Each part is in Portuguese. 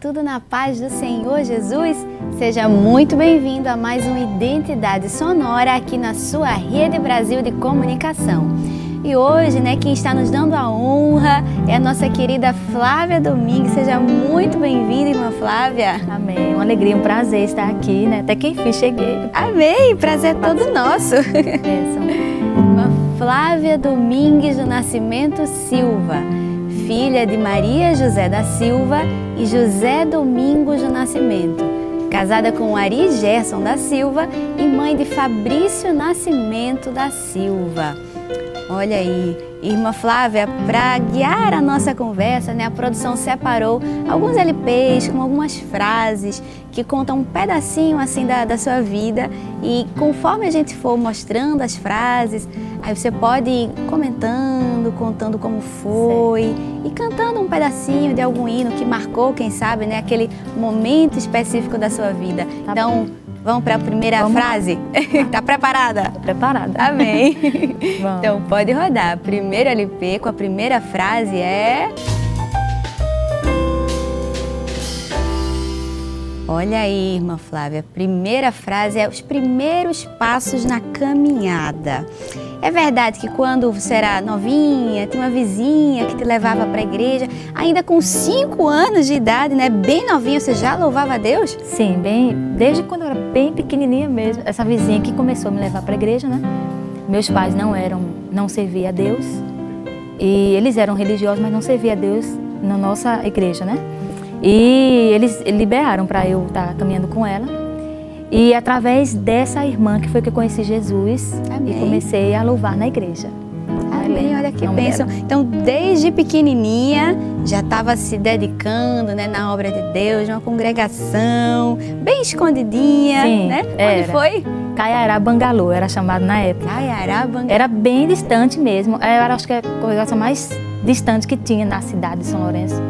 tudo na paz do Senhor Jesus? Seja muito bem-vindo a mais uma Identidade Sonora aqui na sua Rede Brasil de Comunicação. E hoje, quem está nos dando a honra é a nossa querida Flávia Domingues. Seja muito bem-vinda, irmã Flávia. Amém. Uma alegria, um prazer estar aqui, Até que enfim cheguei. Amém. Prazer é todo nosso. Irmã Flávia Domingues do Nascimento Silva, filha de Maria José da Silva e José Domingos do Nascimento, casada com Ari Gerson da Silva e mãe de Fabrício Nascimento da Silva. Olha aí, irmã Flávia, para guiar a nossa conversa, a produção separou alguns LPs com algumas frases que contam um pedacinho assim da sua vida, e conforme a gente for mostrando as frases, aí você pode ir comentando, contando como foi e cantando um pedacinho de algum hino que marcou, quem sabe, aquele momento específico da sua vida. Tá então, bom. Vamos para a primeira frase? Tá preparada? Tô preparada. Amém. Vamos. Então pode rodar. Primeiro LP com a primeira frase é... Olha aí, irmã Flávia, a primeira frase é os primeiros passos na caminhada. É verdade que quando você era novinha, tinha uma vizinha que te levava para a igreja, ainda com 5 anos de idade, bem novinha, você já louvava a Deus? Sim, desde quando eu era bem pequenininha mesmo, essa vizinha que começou a me levar para a igreja, Meus pais não serviam a Deus, e eles eram religiosos, mas não serviam a Deus na nossa igreja, E eles liberaram para eu estar caminhando com ela. E através dessa irmã que foi que eu conheci Jesus. Amém. E comecei a louvar na igreja. Amém, olha que bênção. Então, desde pequenininha, já estava se dedicando na obra de Deus, numa congregação, bem escondidinha, Sim, Onde foi? Caiará Bangalô, era chamado na época. Caiará Bangalô. Era bem distante mesmo. Eu acho que é a congregação mais distante que tinha na cidade de São Lourenço.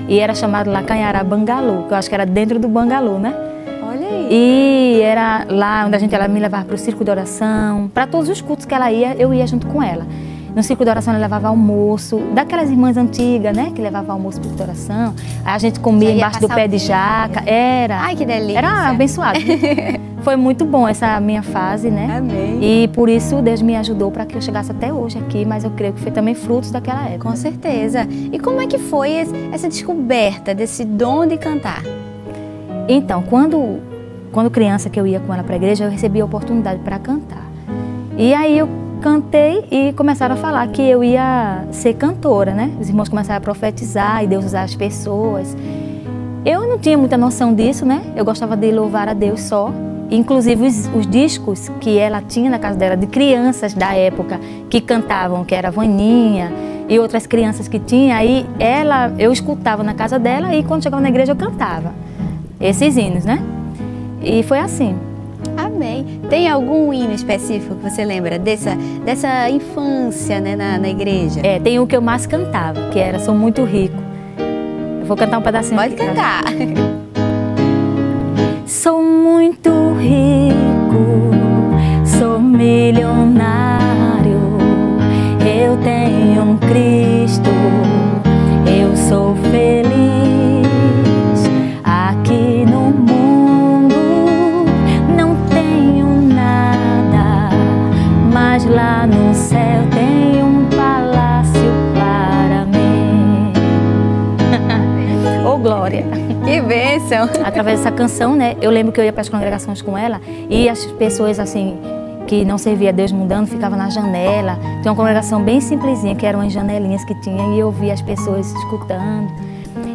E era chamado lá Caiará Bangalô, que eu acho que era dentro do Bangalô, Olha aí. E era lá onde ela me levava para o círculo de oração, para todos os cultos que ela ia, eu ia junto com ela. No círculo de oração ela levava almoço, daquelas irmãs antigas, que levava almoço para o círculo de oração. Aí a gente comia embaixo do pé de jaca. Ai, que delícia. Era abençoado. Foi muito bom essa minha fase, Amém. E por isso Deus me ajudou para que eu chegasse até hoje aqui, mas eu creio que foi também frutos daquela época. Com certeza. E como é que foi essa descoberta desse dom de cantar? Então, quando criança que eu ia com ela para a igreja, eu recebi a oportunidade para cantar. E aí eu cantei e começaram a falar que eu ia ser cantora, Os irmãos começaram a profetizar e Deus usar as pessoas. Eu não tinha muita noção disso, Eu gostava de louvar a Deus só. Inclusive os discos que ela tinha na casa dela, de crianças da época que cantavam, que era Vaninha e outras crianças que tinha, aí eu escutava na casa dela e quando chegava na igreja eu cantava esses hinos, E foi assim. Amém. Tem algum hino específico que você lembra dessa infância, na igreja? Tem o que eu mais cantava, que era Sou Muito Rico. Eu vou cantar um pedacinho. Pode cantar. Sou muito rico, sou milionário, eu tenho um Cristo, eu sou feliz. Aqui no mundo não tenho nada, mas lá no céu tem um palácio para mim. Ô, glória! Que bênção! Através dessa canção, eu lembro que eu ia para as congregações com ela e as pessoas assim que não serviam a Deus mudando ficavam na janela. Tinha uma congregação bem simplesinha, que eram as janelinhas que tinha, e eu via as pessoas escutando.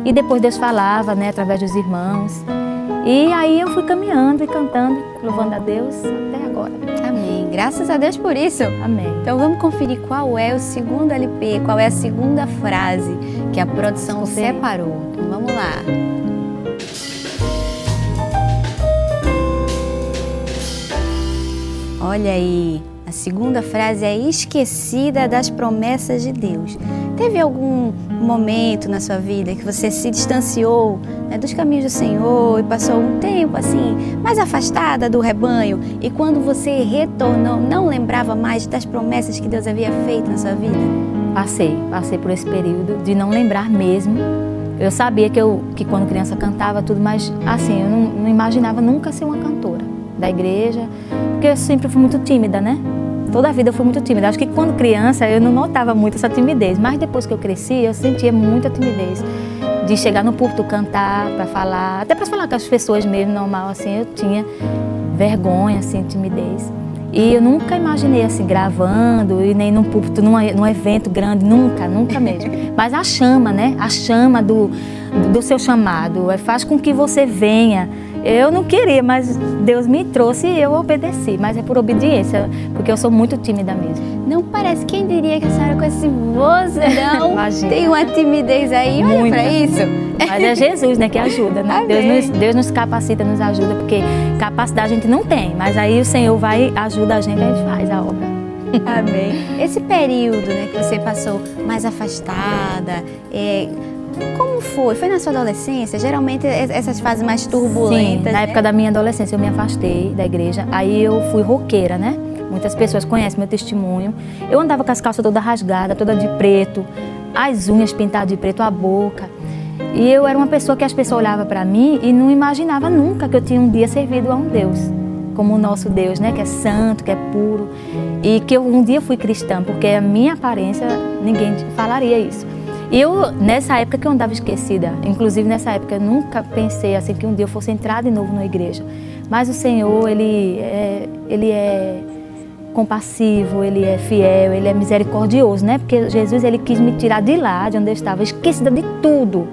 E depois Deus falava, através dos irmãos. E aí eu fui caminhando e cantando, louvando a Deus até agora. Amém. Graças a Deus por isso. Amém. Então vamos conferir qual é o segundo LP, qual é a segunda frase que a produção separou. Então vamos lá. Olha aí, a segunda frase é esquecida das promessas de Deus. Teve algum momento na sua vida que você se distanciou dos caminhos do Senhor e passou um tempo assim, mais afastada do rebanho, e quando você retornou, não lembrava mais das promessas que Deus havia feito na sua vida? Passei por esse período de não lembrar mesmo Eu sabia que quando criança cantava tudo, mas assim, eu não imaginava nunca ser uma cantora da igreja, porque eu sempre fui muito tímida, né? Toda a vida eu fui muito tímida. Acho que quando criança eu não notava muito essa timidez, mas depois que eu cresci eu sentia muita timidez de chegar no púlpito, cantar, para falar, até para falar com as pessoas mesmo, normal, assim, eu tinha vergonha, assim, timidez. E eu nunca imaginei assim, gravando e nem num púlpito, num evento grande, nunca mesmo. Mas a chama, né? A chama do seu chamado faz com que você venha. Eu não queria, mas Deus me trouxe e eu obedeci. Mas é por obediência, porque eu sou muito tímida mesmo. Não parece, quem diria que a senhora com esse vozeirão tem uma timidez aí, olha muita. Pra isso. Mas é Jesus, né, que ajuda, né? Deus nos capacita, nos ajuda, porque capacidade a gente não tem, mas aí o Senhor ajuda a gente faz a obra. Amém. Esse período, né, que você passou mais afastada, como foi? Foi na sua adolescência? Geralmente essas fases mais turbulentas. Sim, na época da minha adolescência eu me afastei da igreja, aí eu fui roqueira, né? Muitas pessoas conhecem meu testemunho. Eu andava com as calças toda rasgada, toda de preto, as unhas pintadas de preto, a boca. E eu era uma pessoa que as pessoas olhavam para mim e não imaginava nunca que eu tinha um dia servido a um Deus, como o nosso Deus, né? Que é santo, que é puro. E que eu um dia fui cristã, porque a minha aparência, ninguém falaria isso. E eu, nessa época que eu andava esquecida, inclusive nessa época eu nunca pensei assim que um dia eu fosse entrar de novo na igreja. Mas o Senhor, Ele é compassivo, Ele é fiel, Ele é misericordioso, né? Porque Jesus, Ele quis me tirar de lá, de onde eu estava, esquecida de tudo.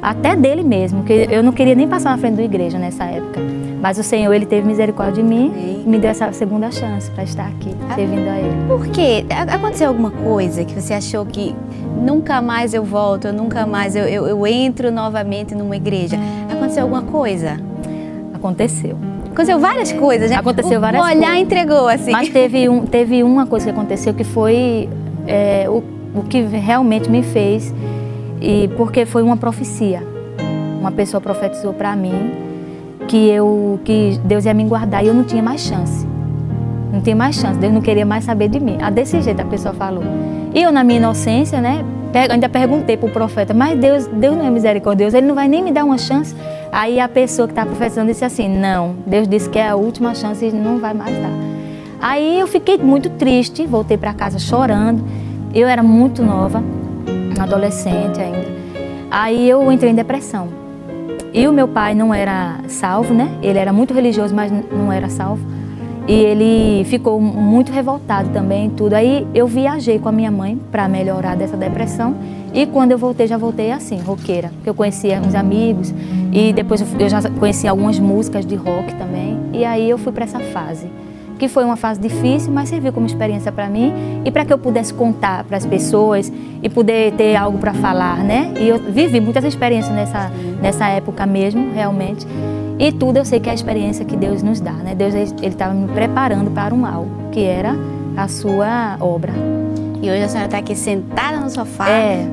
Até dele mesmo, que eu não queria nem passar na frente da igreja nessa época. Mas o Senhor, Ele teve misericórdia de mim e me deu essa segunda chance para estar aqui, servindo a Ele. Por quê? Aconteceu alguma coisa que você achou que nunca mais eu volto, nunca mais eu entro novamente numa igreja? Aconteceu alguma coisa? Aconteceu. Aconteceu várias coisas, né? Aconteceu várias coisas. O olhar entregou, assim. Mas teve uma coisa que aconteceu que foi o que realmente me fez, e porque foi uma profecia. Uma pessoa profetizou para mim que Deus ia me guardar e eu não tinha mais chance. Não tinha mais chance, Deus não queria mais saber de mim. Desse jeito a pessoa falou. E eu, na minha inocência, né, ainda perguntei para o profeta, mas Deus não é misericordioso, Ele não vai nem me dar uma chance. Aí a pessoa que está profetizando disse assim, não, Deus disse que é a última chance e não vai mais dar. Aí eu fiquei muito triste, voltei para casa chorando. Eu era muito nova, adolescente ainda. Aí eu entrei em depressão. E o meu pai não era salvo, né? Ele era muito religioso, mas não era salvo. E ele ficou muito revoltado também, tudo. Aí eu viajei com a minha mãe para melhorar dessa depressão. E quando eu voltei, já voltei assim, roqueira. Porque eu conhecia uns amigos e depois eu já conhecia algumas músicas de rock também. E aí eu fui para essa fase, que foi uma fase difícil, mas serviu como experiência para mim e para que eu pudesse contar para as pessoas e poder ter algo para falar, né? E eu vivi muitas experiências nessa época mesmo, realmente. E tudo eu sei que é a experiência que Deus nos dá, né? Deus, Ele estava me preparando para um algo, que era a sua obra. E hoje a senhora está aqui sentada no sofá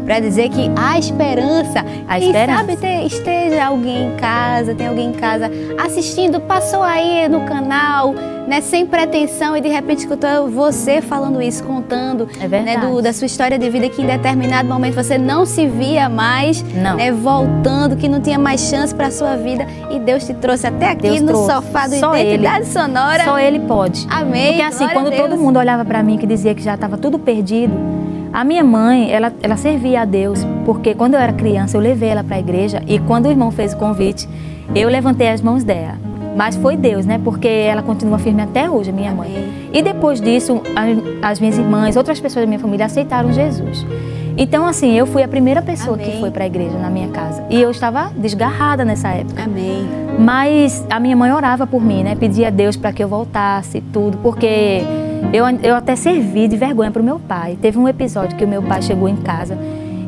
para dizer que há esperança. Quem sabe esteja alguém em casa, tem alguém em casa assistindo, passou aí no canal, né, sem pretensão e de repente escutou você falando isso, contando, né, da sua história de vida, que em determinado momento você não se via mais, né, voltando, que não tinha mais chance para a sua vida e Deus te trouxe até aqui no sofá do Identidade Sonora. Só Ele pode. Amém. Porque assim, quando todo mundo olhava para mim que dizia que já estava tudo perdido, a minha mãe, ela servia a Deus, porque quando eu era criança eu levei ela para a igreja e quando o irmão fez o convite, eu levantei as mãos dela. Mas foi Deus, né? Porque ela continua firme até hoje, a minha mãe. E depois disso, as minhas irmãs, outras pessoas da minha família aceitaram Jesus. Então, assim, eu fui a primeira pessoa que foi para a igreja na minha casa. E eu estava desgarrada nessa época. Amém. Mas a minha mãe orava por mim, né? Pedia a Deus para que eu voltasse, tudo. Porque eu até servi de vergonha para o meu pai. Teve um episódio que o meu pai chegou em casa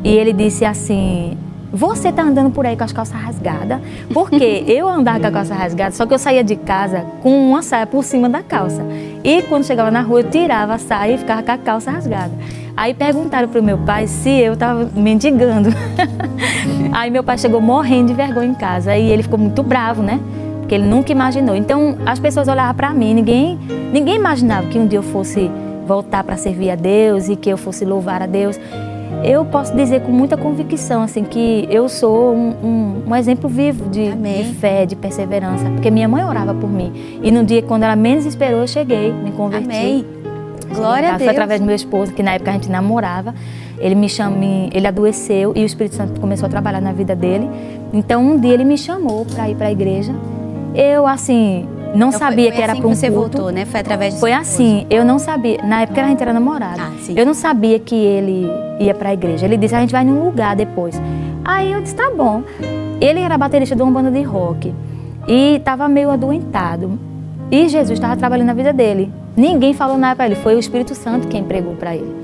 e ele disse assim... Você tá andando por aí com as calças rasgadas? Porque eu andava com a calça rasgada, só que eu saía de casa com uma saia por cima da calça. E quando chegava na rua, eu tirava a saia e ficava com a calça rasgada. Aí perguntaram pro meu pai se eu tava mendigando. Aí meu pai chegou morrendo de vergonha em casa. Aí ele ficou muito bravo, né? Porque ele nunca imaginou. Então as pessoas olhavam para mim, ninguém imaginava que um dia eu fosse voltar para servir a Deus e que eu fosse louvar a Deus. eu posso dizer com muita convicção assim, que eu sou um exemplo vivo de fé, de perseverança, porque minha mãe orava por mim. E no dia quando ela menos esperou, eu cheguei, me converti. Amém. Glória a Deus. Foi através do meu esposo, que na época a gente namorava. Ele adoeceu e o Espírito Santo começou a trabalhar na vida dele. Então um dia ele me chamou para ir para a igreja. Eu assim, não sabia que era para um culto. Você voltou, né? Foi através do Foi assim, eu não sabia. Na época a gente era namorado. Eu não sabia que ele ia para a igreja. Ele disse, a gente vai num lugar depois. Aí eu disse, tá bom. Ele era baterista de uma banda de rock e estava meio adoentado. E Jesus estava trabalhando na vida dele. Ninguém falou nada para ele, foi o Espírito Santo quem pregou para ele.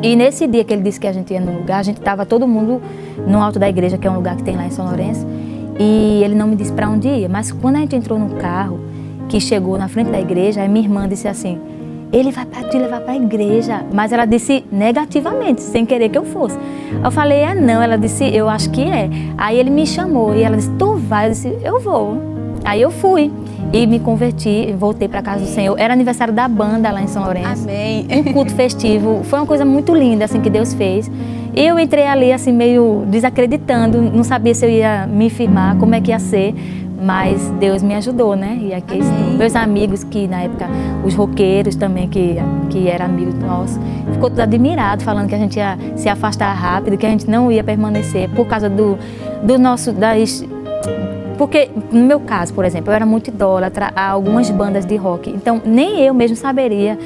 E nesse dia que ele disse que a gente ia num lugar, a gente estava todo mundo no alto da igreja, que é um lugar que tem lá em São Lourenço. E ele não me disse para onde ia, mas quando a gente entrou no carro, que chegou na frente da igreja, aí minha irmã disse assim, ele vai para te levar para a igreja. Mas ela disse negativamente, sem querer que eu fosse. Eu falei, não. Ela disse, eu acho que é. Aí ele me chamou e ela disse, tu vai? Eu disse, eu vou. Aí eu fui e me converti, voltei para casa do Senhor. Era aniversário da banda lá em São Lourenço. Amém. Um culto festivo. Foi uma coisa muito linda assim que Deus fez. Eu entrei ali assim meio desacreditando, não sabia se eu ia me firmar, como é que ia ser. Mas Deus me ajudou, né? E aqui estou. Meus amigos, que na época, os roqueiros também, que eram amigos nossos, ficou tudo admirado, falando que a gente ia se afastar rápido, que a gente não ia permanecer por causa do nosso... Porque, no meu caso, por exemplo, eu era muito idólatra a algumas bandas de rock. Então, nem eu mesmo saberia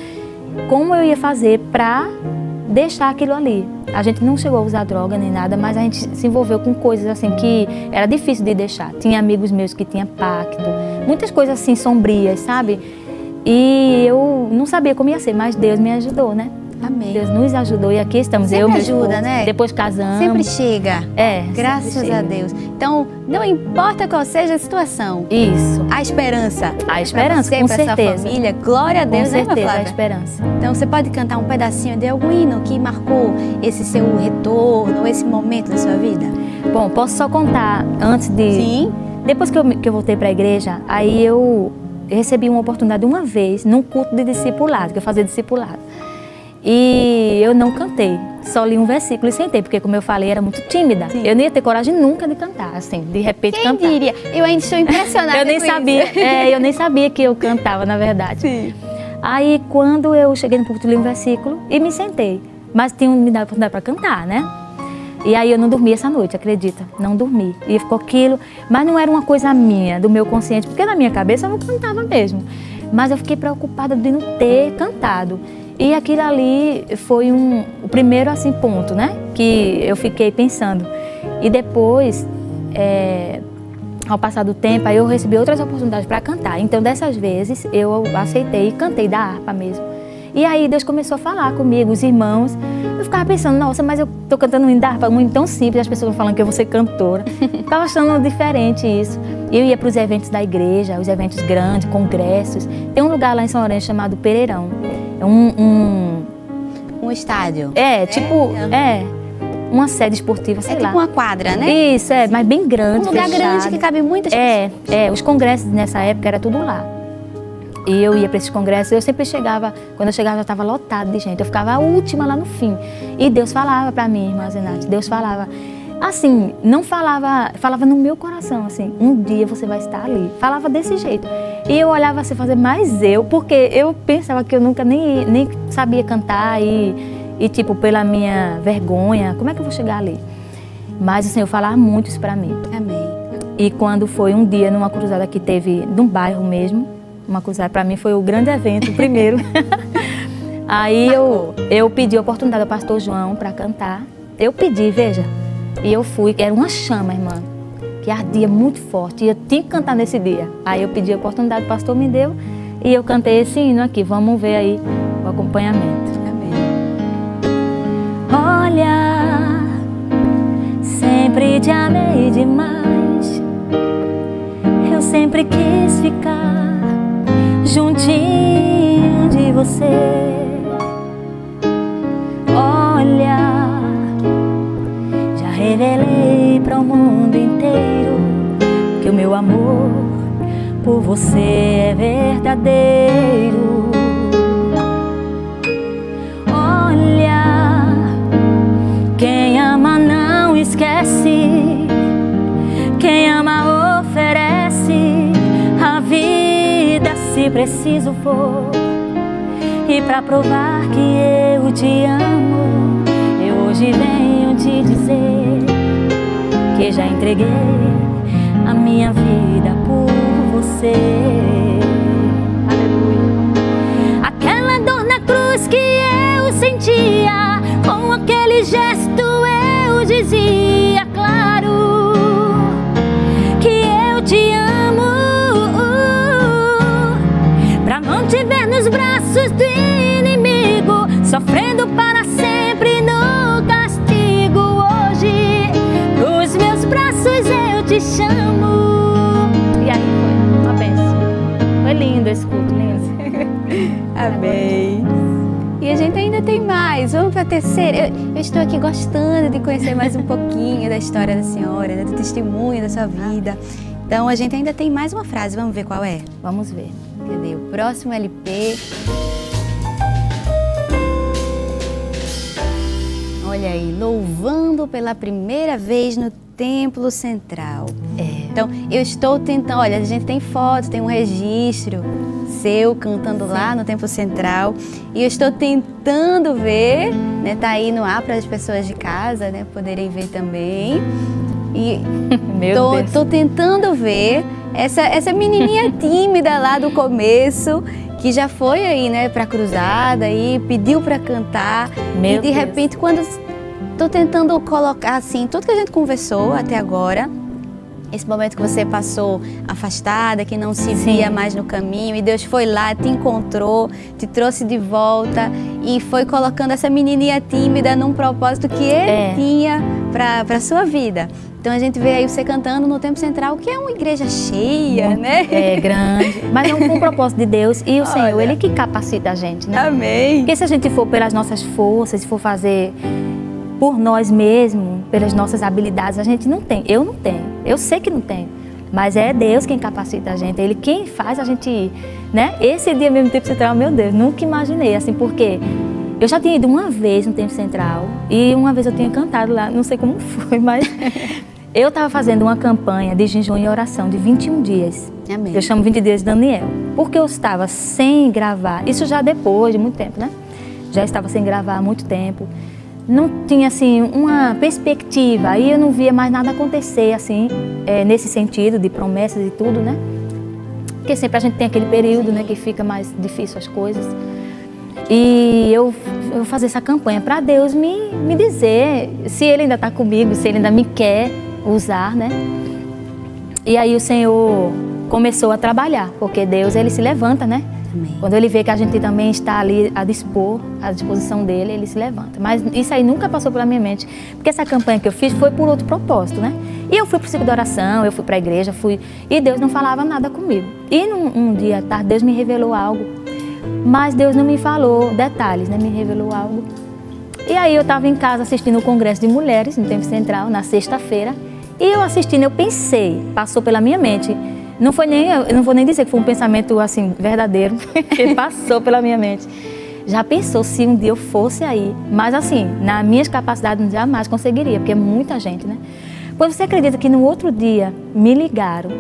como eu ia fazer para deixar aquilo ali. A gente não chegou a usar droga nem nada, mas a gente se envolveu com coisas assim que era difícil de deixar. Tinha amigos meus que tinham pacto, muitas coisas assim sombrias, sabe? E eu não sabia como ia ser, mas Deus me ajudou, né? Amém. Deus nos ajudou e aqui estamos. Sempre eu, meu ajuda, esposo, né? Depois casamos. Sempre chega. Graças sempre a chega. Deus. Então, não importa qual seja a situação. Isso. A esperança. A esperança, pra com você, pra certeza. sua família. Glória a Deus, Com né, certeza, Flávia? a esperança. Então, você pode cantar um pedacinho de algum hino que marcou esse seu retorno, esse momento da sua vida? Bom, posso só contar antes de... Sim. Depois que eu voltei para a igreja, aí eu recebi uma oportunidade uma vez num culto de discipulado, que eu fazia discipulado. E eu não cantei, só li um versículo e sentei, porque como eu falei, era muito tímida. Sim. Eu não ia ter coragem nunca de cantar, assim, de repente cantar. Quem diria? Eu ainda estou impressionada eu nem com sabia, isso. Eu nem sabia que eu cantava, na verdade. Sim. Aí quando eu cheguei no púlpito, li um versículo e me sentei. Mas tinham me dado a oportunidade para cantar, né? E aí eu não dormi essa noite, acredita? Não dormi. E ficou aquilo, mas não era uma coisa minha, do meu consciente, porque na minha cabeça eu não cantava mesmo. Mas eu fiquei preocupada de não ter cantado. E aquilo ali foi o primeiro assim, ponto, né? Que eu fiquei pensando. E depois, ao passar do tempo, aí eu recebi outras oportunidades para cantar. Então, dessas vezes, eu aceitei e cantei da harpa mesmo. E aí Deus começou a falar comigo, os irmãos. Eu ficava pensando, nossa, mas eu tô cantando um hino da harpa muito tão simples, as pessoas falam que eu vou ser cantora. Ficava achando diferente isso. Eu ia para os eventos da igreja, os eventos grandes, congressos. Tem um lugar lá em São Lourenço chamado Pereirão. É um estádio. Tipo, uma sede esportiva, sei lá. É tipo uma quadra, né? Isso, mas bem grande, um lugar fechado. grande que cabe muitas pessoas. Os congressos nessa época era tudo lá. E eu ia para esses congressos, eu sempre chegava, quando eu chegava já estava lotado de gente, eu ficava a última lá no fim. E Deus falava para mim, irmã Zenate, Deus falava, assim, não falava no meu coração, assim, um dia você vai estar ali. Falava desse jeito. E eu olhava assim, fazer mais porque eu pensava que eu nunca nem sabia cantar e tipo, pela minha vergonha, como é que eu vou chegar ali? Mas o Senhor falava muito isso para mim. Amém. E quando foi um dia numa cruzada que teve, num bairro mesmo, uma cruzada para mim foi o grande evento, o primeiro. Aí eu pedi a oportunidade ao pastor João para cantar. Eu pedi, veja, e eu fui, era uma chama, irmã, que ardia muito forte, e eu tinha que cantar nesse dia. Aí eu pedi a oportunidade, o pastor me deu, e eu cantei esse hino aqui, vamos ver aí o acompanhamento. Amém. Olha, sempre te amei demais, eu sempre quis ficar juntinho de você. Olha, já revelei para o mundo inteiro que o meu amor por você é verdadeiro. Olha, se preciso for. E pra provar que eu te amo, eu hoje venho te dizer que já entreguei a minha vida por você. Aleluia. Aquela dor na cruz que eu sentia, com aquele gesto eu dizia claro que eu te amo. Pra não te ver nos braços do inimigo, sofrendo para sempre no castigo, hoje nos meus braços eu te chamo. E aí foi uma bênção. Foi lindo esse culto, lindo. Amém. E a gente ainda tem mais. Vamos para a terceira. Eu estou aqui gostando de conhecer mais um pouquinho da história da senhora, do testemunho da sua vida. Então a gente ainda tem mais uma frase. Vamos ver qual é? Vamos ver. Cadê o próximo LP? Olha aí, louvando pela primeira vez no Templo Central. Então, eu estou tentando, olha, a gente tem foto, tem um registro seu cantando lá no Templo Central. E eu estou tentando ver, né, tá aí no ar para as pessoas de casa, né, poderem ver também. E tô tentando ver essa menininha tímida lá do começo, que já foi aí, né, pra cruzada e pediu para cantar. E de repente, quando tô tentando colocar assim, tudo que a gente conversou até agora, esse momento que você passou afastada, que não se via mais no caminho, e Deus foi lá, te encontrou, te trouxe de volta e foi colocando essa menininha tímida num propósito que Ele tinha para sua vida. Então a gente vê aí você cantando no Templo Central, que é uma igreja cheia, né? É, grande, mas é um propósito de Deus e o Senhor, Ele que capacita a gente, né? Amém! Porque se a gente for pelas nossas forças, se for fazer por nós mesmos, pelas nossas habilidades, a gente não tem. Eu não tenho. Eu sei que não tenho. Mas é Deus quem capacita a gente. Ele quem faz a gente ir, né? Esse dia mesmo no Templo Central, meu Deus, nunca imaginei, assim, porque eu já tinha ido uma vez no Templo Central e uma vez eu tinha cantado lá, não sei como foi, mas eu estava fazendo uma campanha de jejum e oração de 21 dias. Amém. Eu chamo 20 dias de Daniel, porque eu estava sem gravar, isso já depois de muito tempo, né? Já estava sem gravar há muito tempo. Não tinha, assim, uma perspectiva, aí eu não via mais nada acontecer, assim, nesse sentido de promessas e tudo, né? Porque sempre a gente tem aquele período, né, que fica mais difícil as coisas. E eu fazer essa campanha para Deus me dizer se Ele ainda está comigo, se Ele ainda me quer usar, né? E aí o Senhor começou a trabalhar, porque Deus, Ele se levanta, né? Amém. Quando Ele vê que a gente também está ali à disposição dEle, Ele se levanta. Mas isso aí nunca passou pela minha mente, porque essa campanha que eu fiz foi por outro propósito, né? E eu fui para o ciclo de oração, eu fui para a igreja, e Deus não falava nada comigo. E num dia à tarde, Deus me revelou algo, mas Deus não me falou detalhes, né? Me revelou algo. E aí eu estava em casa assistindo o Congresso de Mulheres, no Templo Central, na sexta-feira, e eu assistindo, eu pensei, passou pela minha mente, eu não vou nem dizer que foi um pensamento assim verdadeiro, que passou pela minha mente. Já pensou se um dia eu fosse aí? Mas assim, nas minhas capacidades jamais conseguiria, porque é muita gente, né? Pois você acredita que no outro dia me ligaram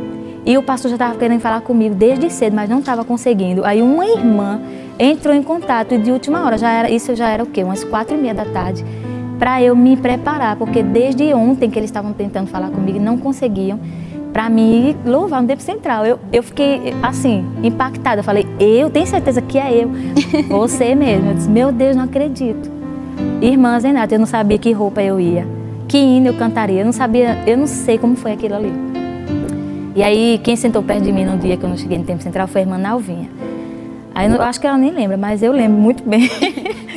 e o pastor já estava querendo falar comigo desde cedo, mas não estava conseguindo. Aí uma irmã entrou em contato e de última hora, isso já era o quê? Umas 4h30 da tarde, para eu me preparar, porque desde ontem que eles estavam tentando falar comigo e não conseguiam, para me louvar no Templo Central. Eu fiquei, assim, impactada. Eu falei, eu tenho certeza que é eu. Você mesmo. Eu disse, meu Deus, não acredito. Irmã Zenata, eu não sabia que roupa eu ia, que hino eu cantaria. Eu não sei como foi aquilo ali. E aí, quem sentou perto de mim no dia que eu não cheguei no Templo Central foi a irmã Nalvinha. Aí eu acho que ela nem lembra, mas eu lembro muito bem.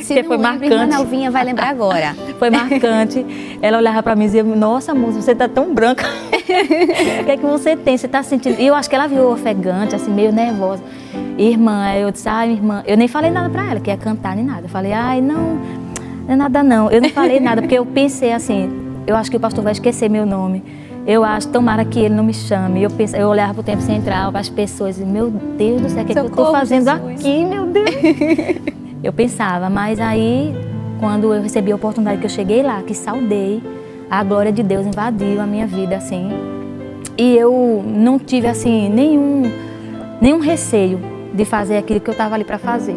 Se não foi marcante. A irmã Nalvinha vai lembrar agora. Foi marcante. Ela olhava para mim e dizia, nossa, moça, você tá tão branca. O que é que você tem? Você tá sentindo? E eu acho que ela viu ofegante, assim, meio nervosa. Irmã, eu disse, ai, irmã, eu nem falei nada para ela, que ia cantar nem nada. Eu falei, ai, não é nada não. Eu não falei nada, porque eu pensei assim, eu acho que o pastor vai esquecer meu nome. Eu acho, tomara que ele não me chame. Eu olhava para o Templo Central, para as pessoas, e meu Deus do céu, o que eu estou fazendo aqui, meu Deus? Eu pensava, mas aí, quando eu recebi a oportunidade que eu cheguei lá, que saudei, a glória de Deus invadiu a minha vida, assim. E eu não tive, assim, nenhum receio de fazer aquilo que eu estava ali para fazer.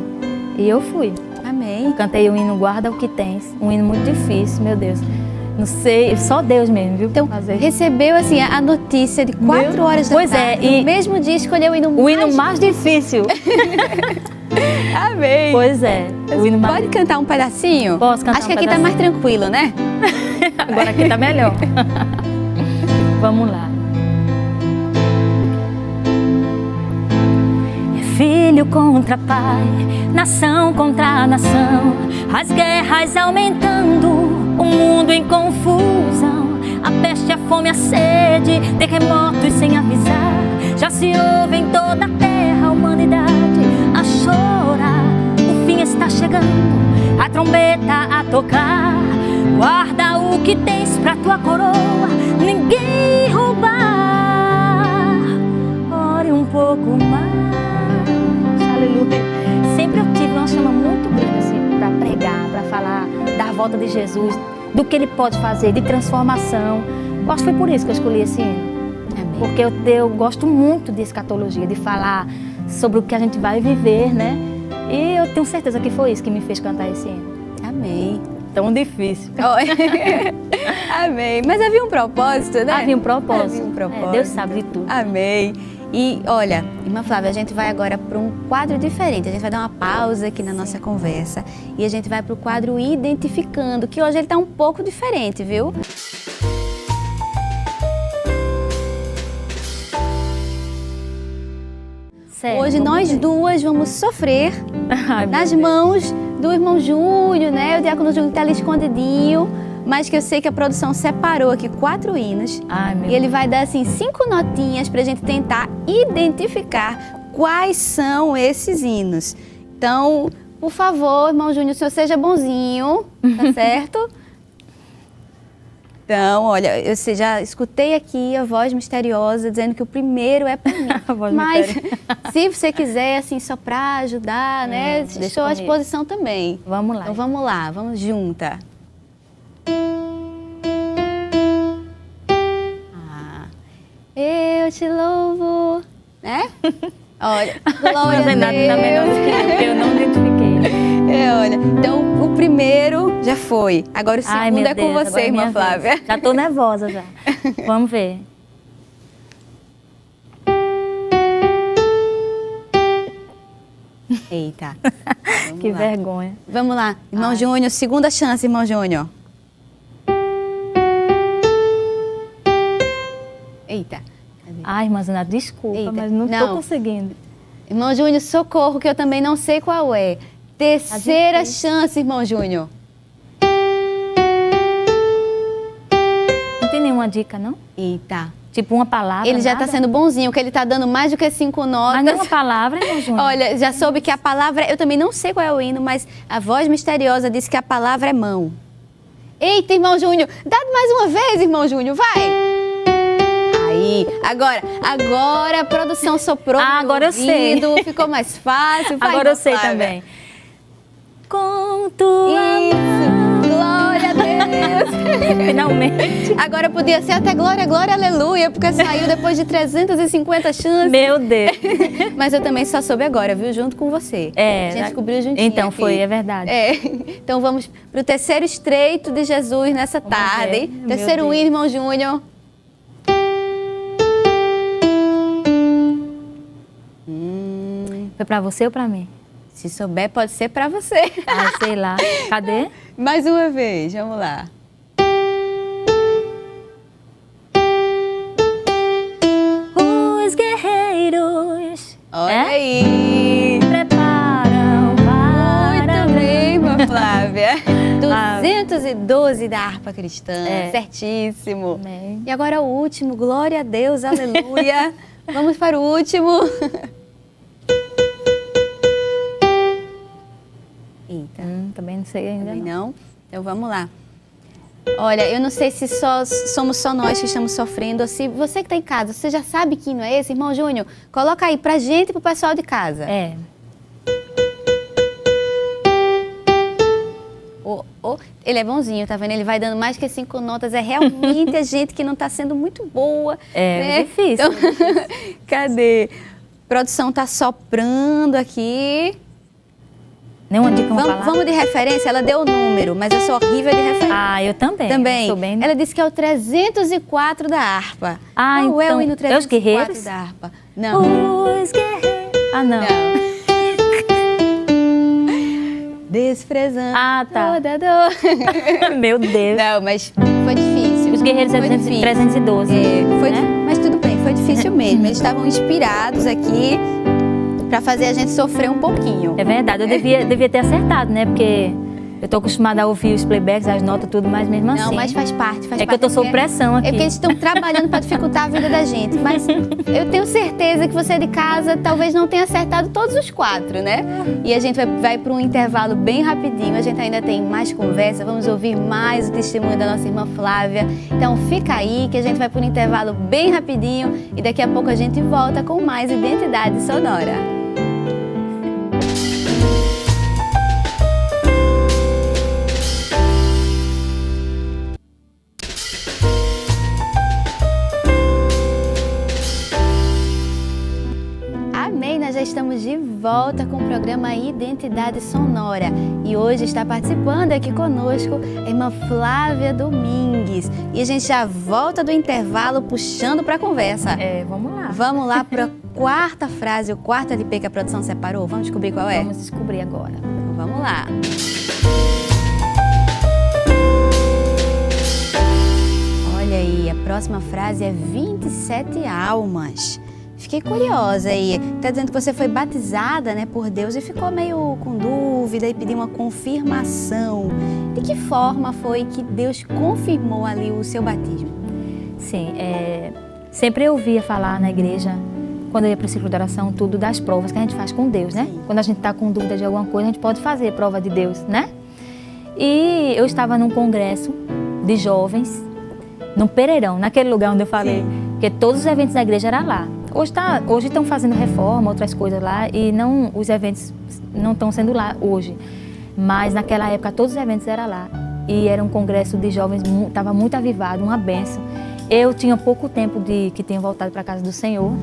E eu fui. Amém. Cantei o hino Guarda o que Tens, um hino muito difícil, meu Deus. Não sei, só Deus mesmo, viu? Então, recebeu assim a notícia de 4 horas da tarde. Pois é, e no mesmo dia escolheu o hino mais difícil. Amém. Pois é. Pode cantar um pedacinho? Posso cantar. Acho que aqui tá mais tranquilo, né? Agora aqui tá melhor. Vamos lá. É filho contra pai, nação contra nação, as guerras aumentando, o mundo em confusão, a peste, a fome, a sede, terremotos sem avisar, já se ouve em toda a terra a humanidade a chorar. O fim está chegando, a trombeta a tocar. Guarda o que tens pra tua coroa, ninguém roubar. Ore um pouco mais, aleluia. Sempre eu tive uma chama muito grande assim, pra pregar, pra falar da volta de Jesus, do que Ele pode fazer, de transformação. Eu acho que foi por isso que eu escolhi esse hino. Porque eu gosto muito de escatologia, de falar sobre o que a gente vai viver, né? E eu tenho certeza que foi isso que me fez cantar esse hino. Amém. Tão difícil. Amém. Mas havia um propósito, né? Havia um propósito. Havia um propósito. Deus sabe de tudo. Amém. E olha, irmã Flávia, a gente vai agora para um quadro diferente. A gente vai dar uma pausa aqui na nossa conversa e a gente vai para o quadro Identificando, que hoje ele está um pouco diferente, viu? Sério, hoje nós duas vamos sofrer nas mãos do irmão Júnior, né? O diácono Júnior está ali escondidinho, mas que eu sei que a produção separou aqui 4 hinos. E ele vai dar assim 5 notinhas para a gente tentar identificar quais são esses hinos. Então, por favor, irmão Júnior, o senhor seja bonzinho, tá certo? Então, olha, eu já escutei aqui a voz misteriosa dizendo que o primeiro é para mim. Mas se você quiser, assim, só para ajudar, né? Estou à disposição também. Vamos lá. Então vamos lá, vamos junta. Eu te louvo, né? Olha, glória a Deus. Tá melhor do que eu, porque eu não identifiquei. Olha, então o primeiro já foi. Agora o segundo é com você, irmã Flávia. Já tô nervosa já. Vamos ver. Eita. Que vergonha. Vamos lá, irmão Júnior, segunda chance, irmão Júnior. Eita. Ai, irmã Zana, desculpa, mas não tô conseguindo. Irmão Júnior, socorro, que eu também não sei qual é. Terceira chance, irmão Júnior. Não tem nenhuma dica, não? Eita. Tipo uma palavra, ele já está sendo bonzinho, que ele está dando mais do que 5 notas. Mas não uma palavra, irmão Júnior? Olha, já soube que a palavra... Eu também não sei qual é o hino, mas a voz misteriosa disse que a palavra é mão. Eita, irmão Júnior. Dá mais uma vez, irmão Júnior, vai. Aí, agora a produção soprou no agora ouvido, eu sei. Ficou mais fácil. Vai, agora eu sei Flávia. também. Com tua mão. Glória a Deus. Finalmente. Agora podia ser até glória, glória, aleluia, porque saiu depois de 350 chances. Meu Deus. Mas eu também só soube agora, viu? Junto com você. A gente descobriu juntinho. Então aqui. foi, é verdade. Então vamos para o terceiro estreito de Jesus nessa tarde. Terceiro hino, irmão Júnior. Foi pra você ou pra mim? Se souber, pode ser pra você. Sei lá. Cadê? Mais uma vez, vamos lá. Os guerreiros. Olha aí. Preparam para... Muito bem, irmã Flávia. 212 da harpa cristã. Certíssimo. Amém. E agora o último. Glória a Deus, aleluia. Vamos para o último. Eita. Também não sei ainda não. Então vamos lá. Olha, eu não sei se somos só nós que estamos sofrendo, ou se você que está em casa, você já sabe que hino é esse? Irmão Júnior, coloca aí pra gente e pro pessoal de casa. Ele é bonzinho, tá vendo? Ele vai dando mais que 5 notas. É realmente a gente que não está sendo muito boa. É difícil. Então, cadê? Produção tá soprando aqui. Nenhuma dica Vamos de referência? Ela deu o número, mas eu sou horrível de referência. Ah, eu também. Também. Sou bem... Ela disse que é o 304 da harpa. Ah, Qual é o então, hino é os 304 guerreiros? da harpa? Não. Os guerreiros. Ah, não. Desprezando Ah, tá. toda dor. Meu Deus. Não, mas foi difícil. Os guerreiros é Foi difícil. 312. Né? Mas tudo bem, foi difícil mesmo. Eles estavam inspirados aqui para fazer a gente sofrer um pouquinho. É verdade, eu devia ter acertado, né? Porque eu tô acostumada a ouvir os playbacks, as notas, tudo, mas mesmo assim. Não, mas faz parte. É que eu tô sob pressão aqui. É porque eles estão trabalhando para dificultar a vida da gente. Mas eu tenho certeza que você de casa talvez não tenha acertado todos os 4, né? E a gente vai para um intervalo bem rapidinho. A gente ainda tem mais conversa. Vamos ouvir mais o testemunho da nossa irmã Flávia. Então fica aí que a gente vai para um intervalo bem rapidinho. E daqui a pouco a gente volta com mais Identidade Sonora. Nós já estamos de volta com o programa Identidade Sonora e hoje está participando aqui conosco a irmã Flávia Domingues e a gente já volta do intervalo puxando para a conversa. Vamos lá. Vamos lá para a quarta frase, o quarto LP que a produção separou. Vamos descobrir qual é? Vamos descobrir agora. Então, vamos lá. Olha aí, a próxima frase é 27 almas. Fiquei curiosa aí. Está dizendo que você foi batizada, né, por Deus e ficou meio com dúvida e pediu uma confirmação. De que forma foi que Deus confirmou ali o seu batismo? Sim, sempre eu ouvia falar na igreja, quando eu ia para o ciclo de oração, tudo das provas que a gente faz com Deus, né? Sim. Quando a gente está com dúvida de alguma coisa, a gente pode fazer prova de Deus, né? E eu estava num congresso de jovens, no Pereirão, naquele lugar onde eu falei, porque todos os eventos da igreja eram lá. Hoje estão fazendo reforma, outras coisas lá, e os eventos não estão sendo lá hoje. Mas naquela época todos os eventos eram lá. E era um congresso de jovens, estava muito avivado, uma bênção. Eu tinha pouco tempo que tinha voltado para a casa do Senhor.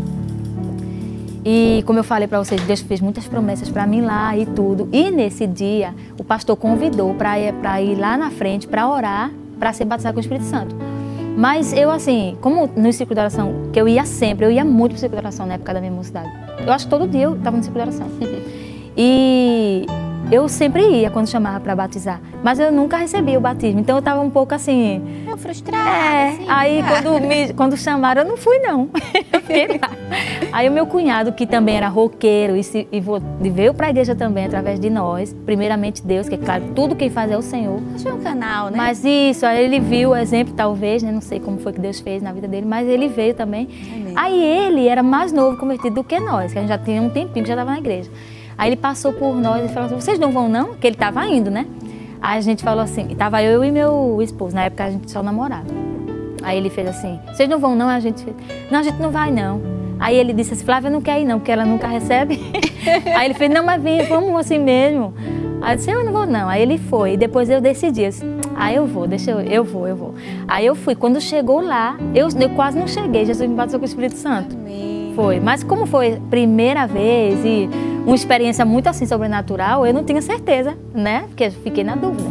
E como eu falei para vocês, Deus fez muitas promessas para mim lá e tudo. E nesse dia, o pastor convidou para ir lá na frente, para orar, para ser batizado com o Espírito Santo. Mas eu, assim, como no ciclo de oração, que eu ia sempre, eu ia muito pro ciclo de oração na época da minha mocidade. Eu acho que todo dia eu estava no ciclo de oração. E eu sempre ia quando chamava para batizar, mas eu nunca recebia o batismo, então eu estava um pouco assim... frustrada. Assim, aí quando chamaram, eu não fui não, eu fiquei lá. Aí o meu cunhado, que também era roqueiro e veio para a igreja também através de nós, primeiramente Deus, que é claro, tudo quem faz é o Senhor. Acho que é um canal, né? Mas isso, aí ele viu o exemplo talvez, né? Não sei como foi que Deus fez na vida dele, mas ele veio também. Amém. Aí ele era mais novo convertido do que nós, que a gente já tinha um tempinho que já estava na igreja. Aí ele passou por nós e falou assim, vocês não vão não? Porque ele estava indo, né? Aí a gente falou assim, estava eu e meu esposo, na época a gente só namorava. Aí ele fez assim, vocês não vão não? A gente fez, não, a gente não vai não. Aí ele disse assim, Flávia não quer ir não, porque ela nunca recebe. Aí ele fez, não, mas vem, vamos assim mesmo. Aí eu disse, eu não vou não. Aí ele foi, e depois eu decidi, eu disse, eu vou, eu vou. Aí eu fui, quando chegou lá, eu quase não cheguei, Jesus me batizou com o Espírito Santo. Amém. Foi, mas como foi primeira vez e uma experiência muito assim sobrenatural, eu não tinha certeza, né? Porque eu fiquei na dúvida.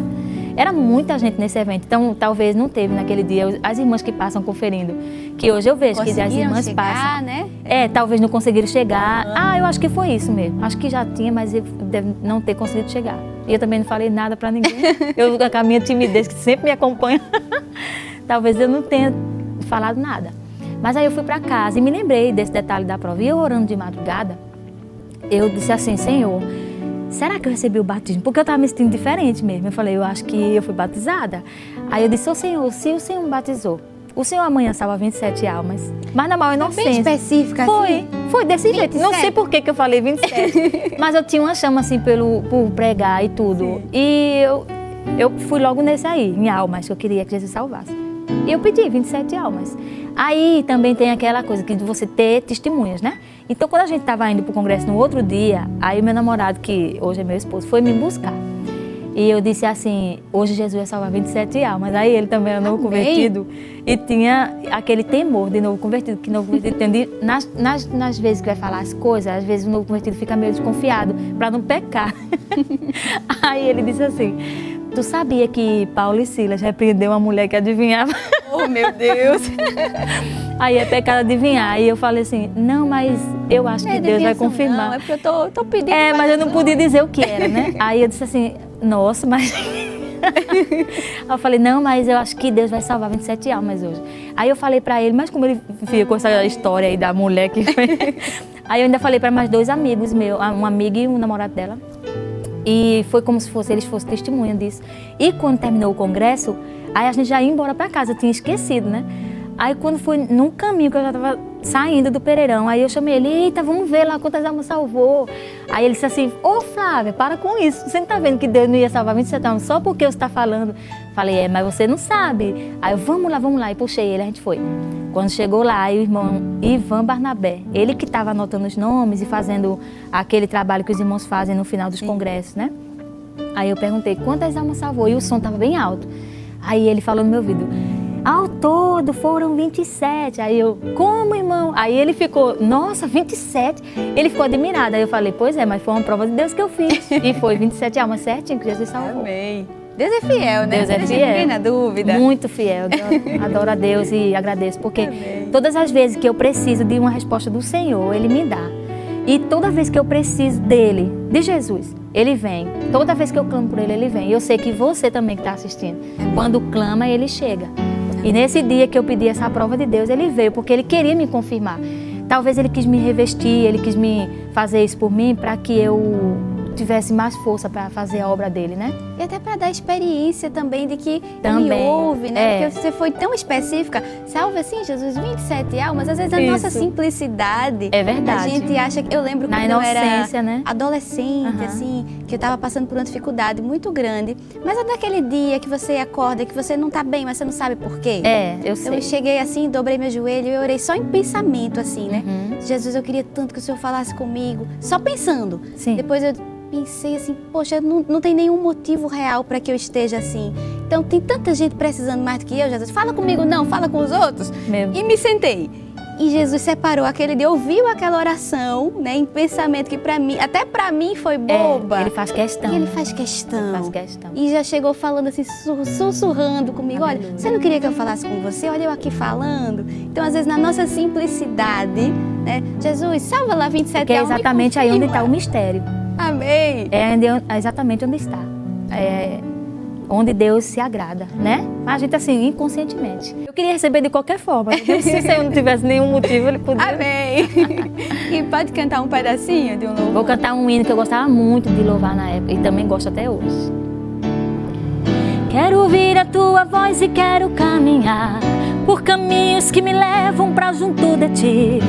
Era muita gente nesse evento, então talvez não teve naquele dia as irmãs que passam conferindo, que hoje eu vejo que as irmãs passam, né? Talvez não conseguiram chegar. Eu acho que foi isso mesmo. Acho que já tinha, mas eu deve não ter conseguido chegar. E eu também não falei nada para ninguém. Eu com a minha timidez que sempre me acompanha, talvez eu não tenha falado nada. Mas aí eu fui para casa e me lembrei desse detalhe da prova. E eu orando de madrugada, eu disse assim, Senhor, será que eu recebi o batismo? Porque eu estava me sentindo diferente mesmo. Eu falei, eu acho que eu fui batizada. Aí eu disse, ô Senhor, se o Senhor me batizou, o Senhor amanhã salva 27 almas. Mas na maior inocência. Bem específica assim? Foi desse jeito. Não sei por que eu falei 27. Mas eu tinha uma chama assim por pregar e tudo. Sim. E eu fui logo nesse aí, em almas, que eu queria que Jesus salvasse. E eu pedi 27 almas. Aí também tem aquela coisa de você ter testemunhas, né? Então, quando a gente estava indo para o congresso no outro dia, aí o meu namorado, que hoje é meu esposo, foi me buscar. E eu disse assim, hoje Jesus vai salvar 27 almas. Aí ele também era novo convertido e tinha aquele temor de novo convertido, que novo convertido tem nas vezes que vai falar as coisas, às vezes o novo convertido fica meio desconfiado para não pecar. Aí ele disse assim, tu sabia que Paulo e Silas repreendeu uma mulher que adivinhava? Oh, meu Deus! Aí é pecado adivinhar. Aí eu falei assim, não, mas eu acho que Deus vai confirmar. Não, é porque eu tô pedindo. Mas eu não podia dizer o que era, né? Aí eu disse assim, nossa, mas... Aí eu falei, não, mas eu acho que Deus vai salvar 27 almas hoje. Aí eu falei pra ele, mas como ele fica com essa história aí da mulher que fez... Aí eu ainda falei pra mais 2 amigos meus, uma amiga e um namorado dela. E foi como se eles fossem testemunha disso. E quando terminou o congresso, aí a gente já ia embora pra casa, eu tinha esquecido, né? Aí quando foi num caminho que eu já tava saindo do Pereirão, aí eu chamei ele, eita, vamos ver lá quantas almas salvou. Aí ele disse assim, ô Flávia, para com isso, você não tá vendo que Deus não ia salvar 27 almas só porque você tá falando? Falei, mas você não sabe. Aí eu, vamos lá, e puxei ele, a gente foi. Quando chegou lá, aí o irmão Ivan Barnabé, ele que estava anotando os nomes e fazendo aquele trabalho que os irmãos fazem no final dos congressos, né? Aí eu perguntei, quantas almas salvou? E o som estava bem alto. Aí ele falou no meu ouvido, ao todo foram 27. Aí eu, como, irmão? Aí ele ficou, nossa, 27? Ele ficou admirado. Aí eu falei, pois é, mas foi uma prova de Deus que eu fiz. E foi 27 almas certinho que Jesus salvou. Amém. Deus é fiel, né? Deus é fiel. Ninguém na dúvida. Muito fiel. Eu adoro a Deus e agradeço, porque todas as vezes que eu preciso de uma resposta do Senhor, Ele me dá. E toda vez que eu preciso dele, de Jesus, Ele vem. Toda vez que eu clamo por Ele, Ele vem. E eu sei que você também que está assistindo, quando clama, Ele chega. E nesse dia que eu pedi essa prova de Deus, Ele veio, porque Ele queria me confirmar. Talvez Ele quis me revestir, Ele quis me fazer isso por mim, para que eu tivesse mais força para fazer a obra dele, né? E até para dar experiência também de que Ele ouve, né? Porque você foi tão específica. Salve assim, Jesus, 27 almas. Às vezes a nossa simplicidade. É verdade. A gente acha que... Eu lembro quando eu era adolescente, assim, que eu estava passando por uma dificuldade muito grande. Mas é daquele dia que você acorda, que você não está bem, mas você não sabe por quê. Eu sei. Então eu cheguei assim, dobrei meu joelho e orei só em pensamento, assim, né? Jesus, eu queria tanto que o Senhor falasse comigo. Só pensando. Sim. Depois eu pensei assim, poxa, não tem nenhum motivo real para que eu esteja assim. Então tem tanta gente precisando mais do que eu, Jesus. Fala comigo não, fala com os outros. E me sentei. E Jesus separou aquele dia, ouviu aquela oração, né, em pensamento que para mim, até para mim foi boba. Ele faz questão. E ele faz questão. Faz questão. E já chegou falando assim, sussurrando comigo. Aleluia. Olha, você não queria que eu falasse com você? Olha eu aqui falando. Então, às vezes, na nossa simplicidade, né, Jesus, salva lá 27 que é exatamente aí onde está o mistério. Amém. É exatamente onde está. Onde Deus se agrada, né? Mas a gente, assim, inconscientemente. Eu queria receber de qualquer forma. Se o Senhor não tivesse nenhum motivo, Ele podia... Amém. E pode cantar um pedacinho de um louvor? Vou cantar um hino que eu gostava muito de louvar na época e também gosto até hoje. Quero ouvir a Tua voz e quero caminhar por caminhos que me levam pra junto de Ti.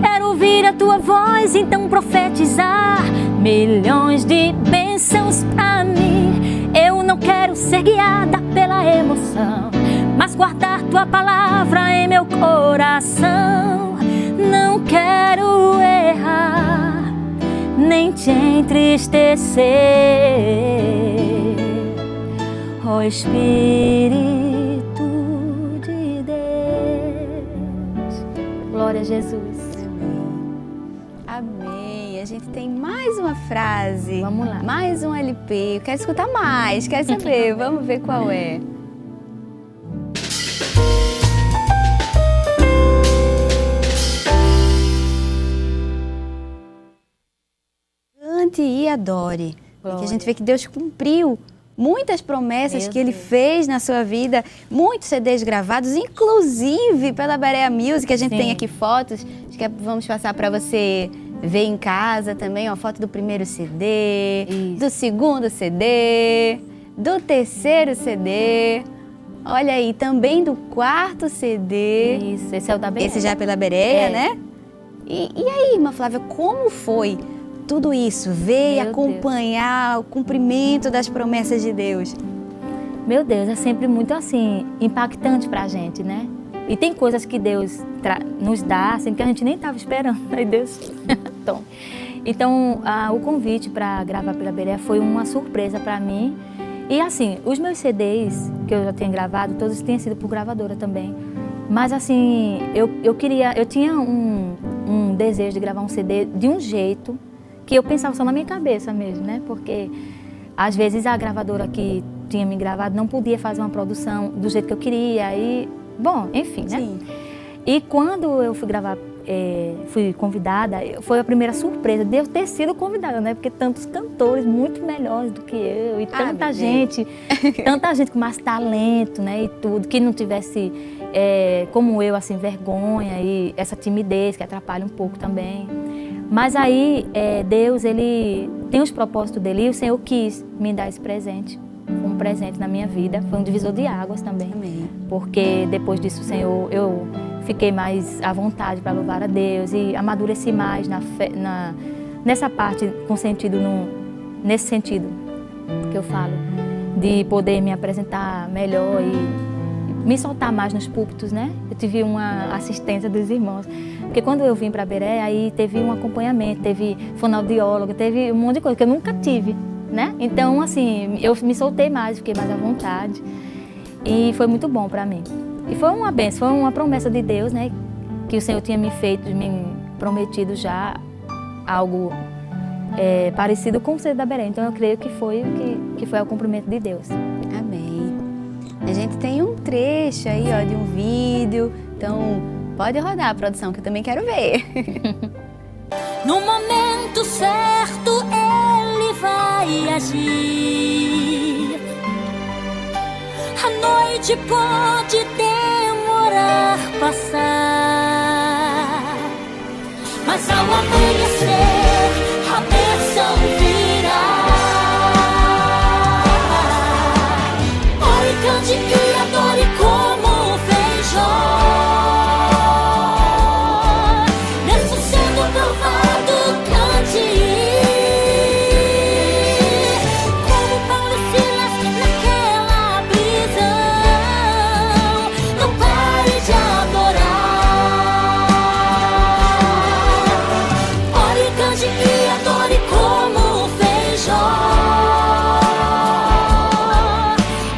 Quero ouvir a Tua voz, então profetizar milhões de bênçãos pra mim. Eu não quero ser guiada pela emoção, mas guardar Tua palavra em meu coração. Não quero errar, nem te entristecer. Ó Espírito de Deus. Glória a Jesus. Amém. A gente tem mais uma frase. Vamos lá. Mais um LP. Eu quero escutar mais, quero saber. Vamos ver qual é. Cante e adore. Porque a gente vê que Deus cumpriu muitas promessas que Ele fez na sua vida, muitos CDs gravados, inclusive pela Berea Music, a gente tem aqui fotos, acho que vamos passar para você ver em casa também, ó, foto do primeiro CD, do segundo CD, do terceiro CD, olha aí, também do quarto CD. Isso, esse é o da Berea. Esse já é pela Berea, né? E aí, irmã Flávia, como foi tudo isso? Ver e acompanhar o cumprimento das promessas de Deus? Meu Deus, é sempre muito assim, impactante pra gente, né? E tem coisas que Deus nos dá, assim, que a gente nem estava esperando. Aí Deus... Então o convite para gravar pela Berea foi uma surpresa para mim. E assim, os meus CDs que eu já tenho gravado, todos têm sido por gravadora também. Mas assim, eu tinha um desejo de gravar um CD de um jeito que eu pensava só na minha cabeça mesmo, né? Porque às vezes a gravadora que tinha me gravado não podia fazer uma produção do jeito que eu queria. E, bom, enfim, né? Sim. E quando eu fui gravar, fui convidada, foi a primeira surpresa de eu ter sido convidada, né? Porque tantos cantores muito melhores do que eu e tanta gente com mais talento, né? E tudo, que não tivesse, como eu, assim, vergonha e essa timidez que atrapalha um pouco também. Mas aí, Deus, Ele tem os propósitos dele e o Senhor quis me dar esse presente. Foi um presente na minha vida, foi um divisor de águas também. Amém. Porque depois disso, o Senhor, eu fiquei mais à vontade para louvar a Deus e amadureci mais nessa parte, com sentido, nesse sentido que eu falo, de poder me apresentar melhor e me soltar mais nos púlpitos, né? Eu tive uma assistência dos irmãos, porque quando eu vim para Beré, aí teve um acompanhamento, teve fonoaudióloga, teve um monte de coisa que eu nunca tive, né? Então, assim, eu me soltei mais, fiquei mais à vontade e foi muito bom para mim. E foi uma bênção, foi uma promessa de Deus, né? Que o Senhor tinha me feito, me prometido já algo parecido com o CD da Beré. Então eu creio que foi o cumprimento de Deus. Amém. A gente tem um trecho aí, ó, de um vídeo. Então pode rodar a produção, que eu também quero ver. No momento certo Ele vai agir. A noite pode demorar passar, mas ao amanhecer a bênção virá. Ore, cante e adore como fez Jó, mesmo sendo provado, cante. Como Paulo e Silas naquela prisão, não pare de adorar. Ore, cante e adore como fez Jó,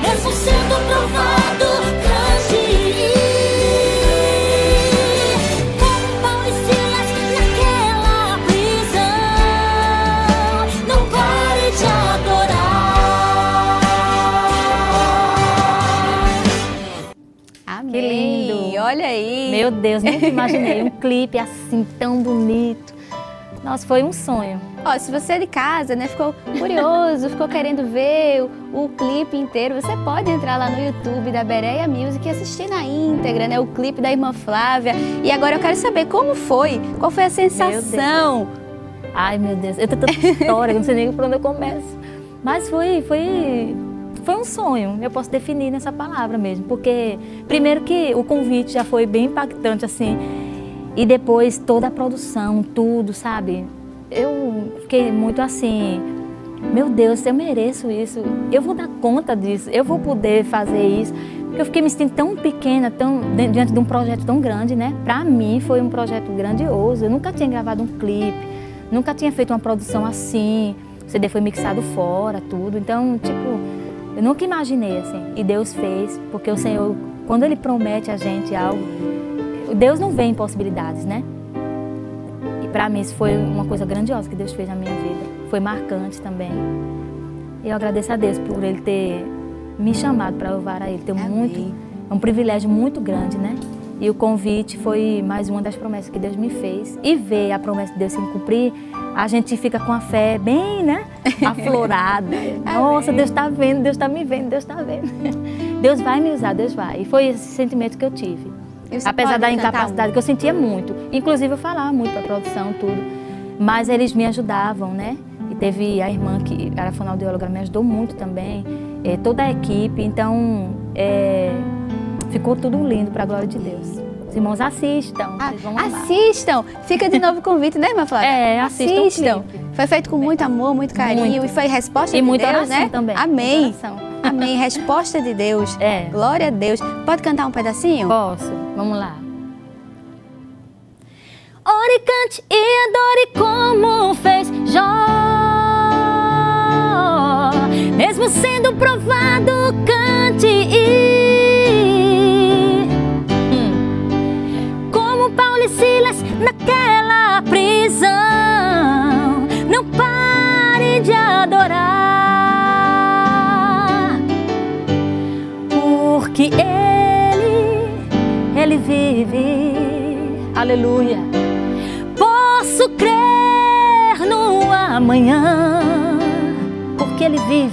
mesmo sendo provado, cante. Como Paulo e Silas naquela prisão, não pare de adorar. Amém. Que lindo. Olha aí. Meu Deus, nunca imaginei um clipe assim tão bonito. Nossa, foi um sonho. Ó, se você é de casa, né, ficou curioso, ficou querendo ver o clipe inteiro, você pode entrar lá no YouTube da Bereia Music e assistir na íntegra, né, o clipe da irmã Flávia. E agora eu quero saber como foi, qual foi a sensação? Ai, meu Deus, eu tenho tanta história, eu não sei nem por onde eu começo. Mas foi um sonho, eu posso definir nessa palavra mesmo. Porque, primeiro que o convite já foi bem impactante, assim, e depois toda a produção, tudo, sabe? Eu fiquei muito assim, meu Deus, eu mereço isso, eu vou dar conta disso, eu vou poder fazer isso. Porque eu fiquei me sentindo tão pequena, diante de um projeto tão grande, né? Pra mim foi um projeto grandioso, eu nunca tinha gravado um clipe, nunca tinha feito uma produção assim, o CD foi mixado fora, tudo. Então, tipo, eu nunca imaginei assim, e Deus fez, porque o Senhor, quando Ele promete a gente algo, Deus não vê impossibilidades, né? E para mim isso foi uma coisa grandiosa que Deus fez na minha vida. Foi marcante também. E eu agradeço a Deus por Ele ter me chamado para louvar a Ele. É um privilégio muito grande, né? E o convite foi mais uma das promessas que Deus me fez. E ver a promessa de Deus se cumprir, a gente fica com a fé bem, né? Aflorada. Nossa, Deus está vendo, Deus está me vendo, Deus está vendo. Deus vai me usar, Deus vai. E foi esse sentimento que eu tive. Apesar da incapacidade que eu sentia muito. Inclusive eu falava muito para a produção, tudo. Mas eles me ajudavam, né? E teve a irmã que era fonoaudióloga, me ajudou muito também. Toda a equipe. Então, ficou tudo lindo para a glória de Deus. Os irmãos assistam. Assistam! Fica de novo o convite, né, irmã Flávia? Assistam. Foi feito com muito amor, muito carinho. Muito. E foi resposta e de muita Deus, oração né? também. Amém. Amém. Resposta de Deus. Glória a Deus. Pode cantar um pedacinho? Posso. Vamos lá. Ore, cante e adore como fez Jó, mesmo sendo provado, Aleluia. Posso crer no amanhã, porque Ele vive,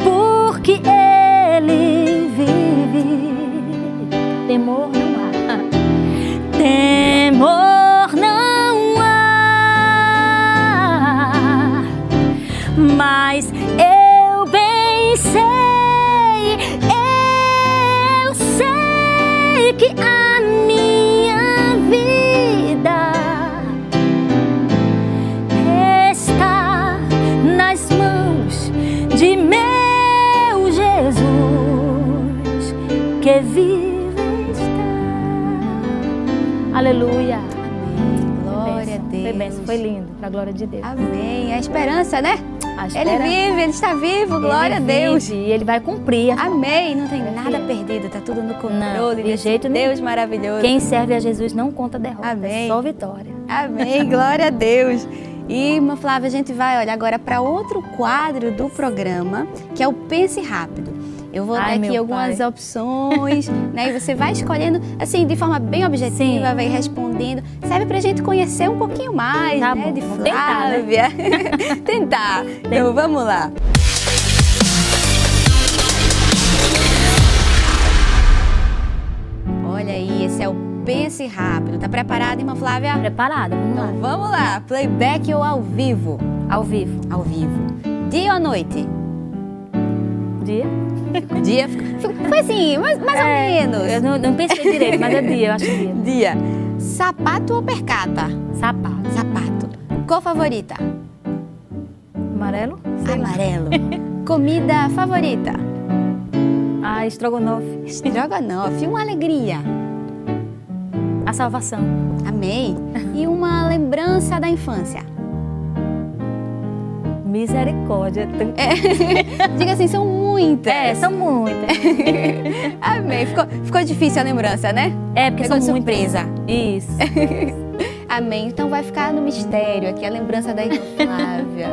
porque Ele vive. Temor não há, temor não há, mas eu bem sei que a minha vida está nas mãos de meu Jesus, que vive está. Aleluia. Amém. Glória a Deus. Foi bênção, foi lindo, para a glória de Deus. Amém. A esperança, né? A Ele vive, Ele está vivo, glória a Deus. E Ele vai cumprir. Amém. Não tem nada perdido, tá tudo no controle. De jeito nenhum. Deus maravilhoso. Quem serve a Jesus não conta derrota, Amém. é só vitória. Amém, glória a Deus. E, irmã Flávia, a gente vai, olha, agora para outro quadro do programa, que é o Pense Rápido. Eu vou dar aqui algumas opções, né? E você vai escolhendo, assim, de forma bem objetiva, vai respondendo. Serve pra gente conhecer um pouquinho mais, tá né? Bom, de Tentar, Flávia. né? Tentar. Então, vamos lá. Olha aí, esse é o Pense Rápido. Tá preparada, irmã Flávia? Preparada, vamos lá. Então, vamos lá. Playback ou ao vivo? Ao vivo. Ao vivo. Dia ou noite? Dia? Dia. Foi assim, mais ou menos. Eu não pensei direito, mas é dia, eu acho dia. Dia. Sapato ou percata? Sapato. Sapato. Cor favorita? Amarelo? Sei lá. Amarelo. Comida favorita? Ah, estrogonofe. Estrogonofe. Uma alegria? A salvação. Amém. E uma lembrança da infância? Misericórdia. Diga assim, são muitas. São muitas. Amém. Ficou difícil a lembrança, né? É, porque Pegou são de surpresa. Isso. Amém. Então vai ficar no mistério aqui a lembrança da irmã Flávia.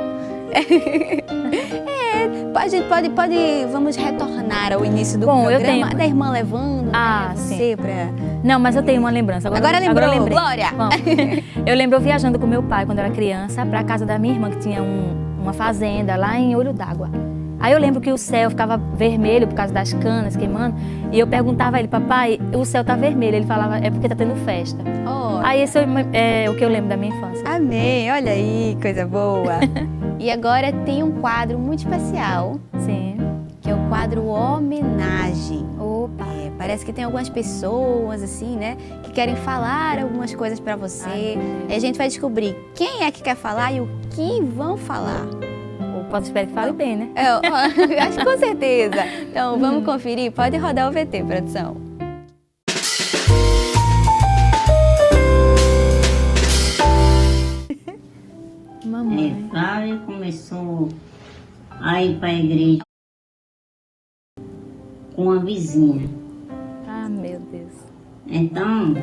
Vamos retornar ao início do programa. Eu tenho... Da irmã levando você sim. pra... Não, mas eu tenho uma lembrança. Agora lembrou, lembrei. Glória! Eu lembro eu viajando com meu pai quando eu era criança para a casa da minha irmã, que tinha uma fazenda lá em Olho d'Água. Aí eu lembro que o céu ficava vermelho por causa das canas queimando. E eu perguntava a ele, papai, o céu tá vermelho. Ele falava, é porque tá tendo festa. Oh. Aí esse é o que eu lembro da minha infância. Amém, olha aí, coisa boa. E agora tem um quadro muito especial. Sim. Que é o quadro Homenagem. Opa. Parece que tem algumas pessoas, assim, né, que querem falar algumas coisas pra você. E a gente vai descobrir quem é que quer falar e o que vão falar. Pode esperar que fale bem, né? Acho que com certeza. Então, vamos conferir? Pode rodar o VT, produção. Mamãe. Flávia começou a ir para a igreja com uma vizinha. Ah, meu Deus. Então,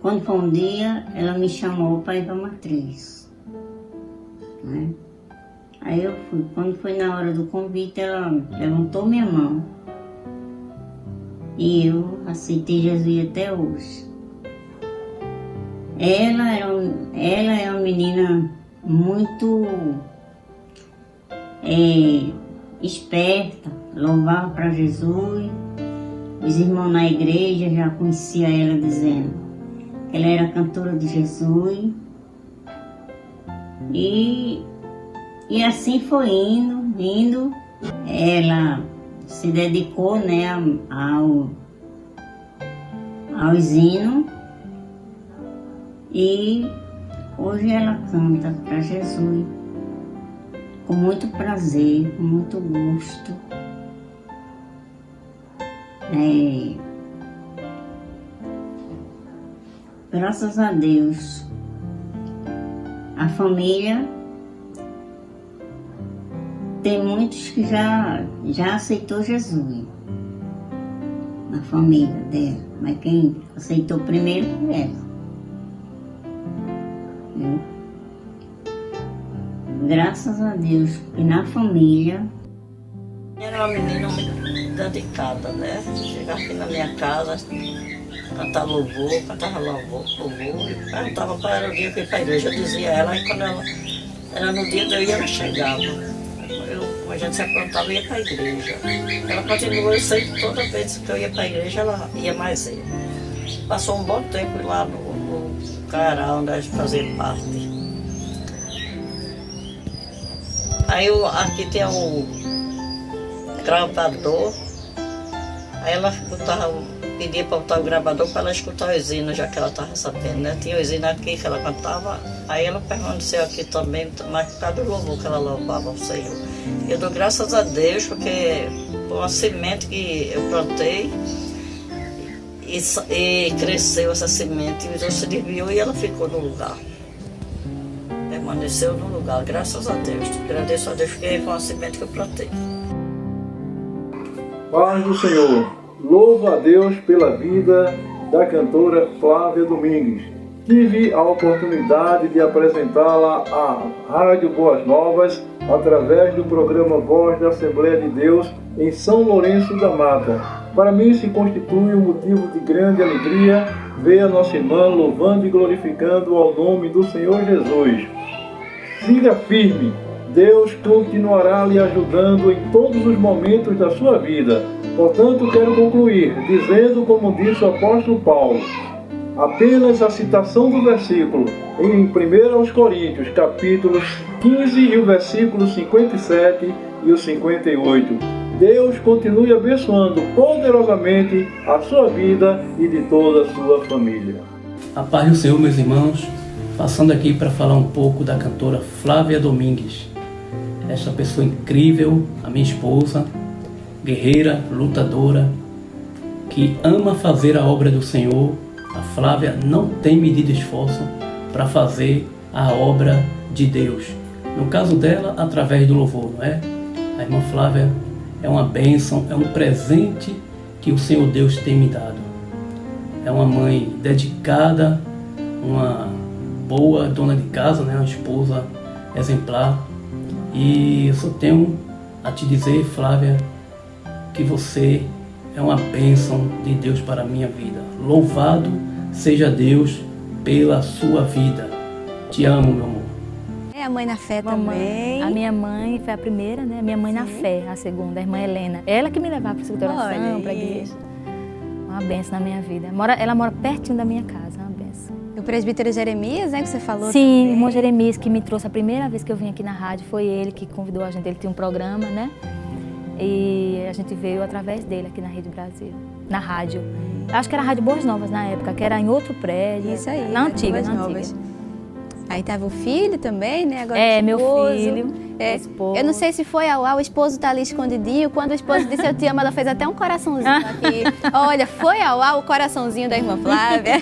quando foi um dia, ela me chamou para ir para a matriz. Né? Aí eu fui. Quando foi na hora do convite, ela levantou minha mão. E eu aceitei Jesus até hoje. Ela é uma menina muito esperta, louvava para Jesus. Os irmãos na igreja já conheciam ela dizendo que ela era cantora de Jesus. E assim foi indo. Ela se dedicou, né, aos hinos. E hoje ela canta para Jesus com muito prazer, com muito gosto. Graças a Deus, a família tem muitos que já aceitou Jesus, na família dela, mas quem aceitou primeiro foi ela. Graças a Deus, que na família... Era uma menina muito dedicada, né? Chegava aqui na minha casa, cantava louvor, e perguntava qual era o dia que eu ia para a igreja. Eu dizia a ela, e quando ela era no dia do eu ia, ela chegava. Como a gente se aprontava, eu ia para a igreja. Ela continuou, eu sei que toda vez que eu ia para a igreja, ela ia mais eu. Passou um bom tempo lá no Cará, onde a gente fazia parte. Aí aqui tem um gravador, aí ela pedia para botar o gravador para ela escutar os hinos, já que ela estava sabendo, né? Tinha os hinos aqui que ela cantava, aí ela permaneceu aqui também, mas por causa do louvor que ela louvava ao Senhor. Eu dou graças a Deus, porque foi uma semente que eu plantei e cresceu essa semente, e Deus se desviou e ela ficou no lugar. Permaneceu no lugar, graças a Deus. Agradeço a Deus porque foi uma semente que eu plantei. Paz do Senhor. Louvo a Deus pela vida da cantora Flávia Domingues. Tive a oportunidade de apresentá-la à Rádio Boas Novas através do programa Voz da Assembleia de Deus em São Lourenço da Mata. Para mim se constitui um motivo de grande alegria ver a nossa irmã louvando e glorificando ao nome do Senhor Jesus. Siga firme, Deus continuará lhe ajudando em todos os momentos da sua vida. Portanto, quero concluir dizendo, como disse o apóstolo Paulo, apenas a citação do versículo em 1 Coríntios, capítulo 15 e o versículo 57 e o 58. Deus continue abençoando poderosamente a sua vida e de toda a sua família. A paz do Senhor, meus irmãos, passando aqui para falar um pouco da cantora Flávia Domingues. Esta pessoa incrível, a minha esposa, guerreira, lutadora, que ama fazer a obra do Senhor. A Flávia não tem medido esforço para fazer a obra de Deus. No caso dela, através do louvor, não é? A irmã Flávia é uma bênção, é um presente que o Senhor Deus tem me dado. É uma mãe dedicada, uma boa dona de casa, né? Uma esposa exemplar. E eu só tenho a te dizer, Flávia, que você é uma bênção de Deus para a minha vida. Louvado seja Deus pela sua vida. Te amo, meu amor. É a mãe na fé Mamãe, também. a minha mãe foi a primeira, né? Minha mãe na fé, a segunda, a irmã Helena. Ela que me levava para a escrituração, para a igreja. Uma benção na minha vida. Ela mora pertinho da minha casa, uma benção. O presbítero Jeremias, né, que você falou Sim, também. irmão Jeremias, que me trouxe a primeira vez que eu vim aqui na rádio, foi ele que convidou a gente. Ele tinha um programa, né? E a gente veio através dele aqui na Rede Brasil, na rádio. Acho que era a Rádio Boas Novas na época, que era em outro prédio. Isso aí. Na antiga, Boas na Novas. antiga. Aí tava o filho também, né? Agora É, o meu esposo. filho, É, esposo. eu não sei se foi ao ar, o esposo tá ali escondidinho. Quando o esposo disse eu te amo, ela fez até um coraçãozinho aqui. Olha, foi ao ar o coraçãozinho da irmã Flávia.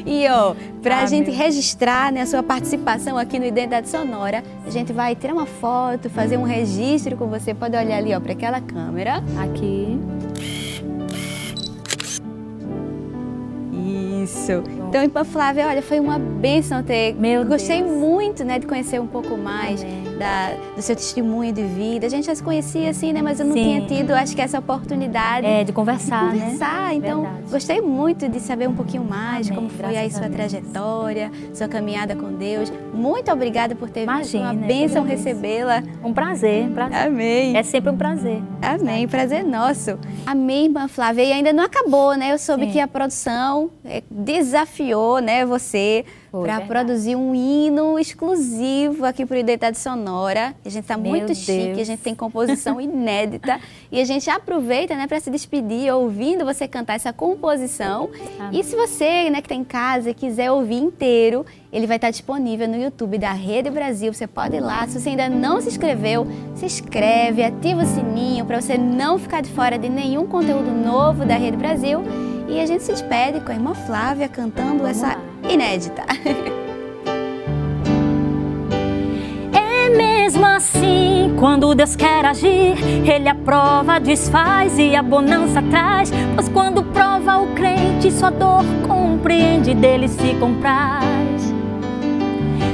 E ó, pra gente registrar, né, a sua participação aqui no Identidade Sonora, a gente vai tirar uma foto, fazer um registro com você. Pode olhar ali, ó, para aquela câmera. Aqui. Isso. Então, irmã Flávia, olha, foi uma bênção ter. Meu Gostei Deus. muito, né, de conhecer um pouco mais do seu testemunho de vida. A gente já se conhecia assim, né, mas eu não Sim. tinha tido, acho que essa oportunidade De conversar, de conversar. né? Então, Verdade. gostei muito de saber um pouquinho mais Amém. como foi Graças aí a sua Deus. trajetória, sua caminhada com Deus. Muito obrigada por ter vindo. Imagina, Uma eu bênção que agradeço. recebê-la. Um prazer, prazer. Amém. É sempre um prazer. Amém, prazer nosso. Amém, irmã Flávia. E ainda não acabou, né? Eu soube Sim. que a produção desafiou, né, você Foi, para verdade. produzir um hino exclusivo aqui para o Identidade Sonora. A gente está Meu muito chique, Deus. a gente tem composição inédita e a gente aproveita, né, para se despedir ouvindo você cantar essa composição. Amém. E se você, né, que está em casa e quiser ouvir inteiro, ele vai estar disponível no YouTube da Rede Brasil. Você pode ir lá. Se você ainda não se inscreveu, se inscreve, ativa o sininho para você não ficar de fora de nenhum conteúdo novo da Rede Brasil. E a gente se despede com a irmã Flávia cantando Vamos essa lá. inédita. É mesmo assim, quando Deus quer agir, Ele aprova, desfaz e a bonança traz. Pois quando prova o crente, sua dor compreende, dele se compraz.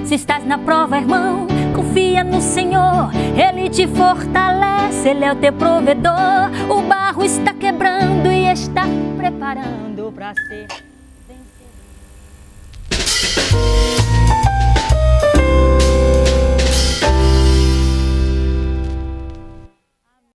Se estás na prova, irmão, confia confia no Senhor, Ele te fortalece, Ele é o teu provedor. O barro está quebrando e está preparando para ser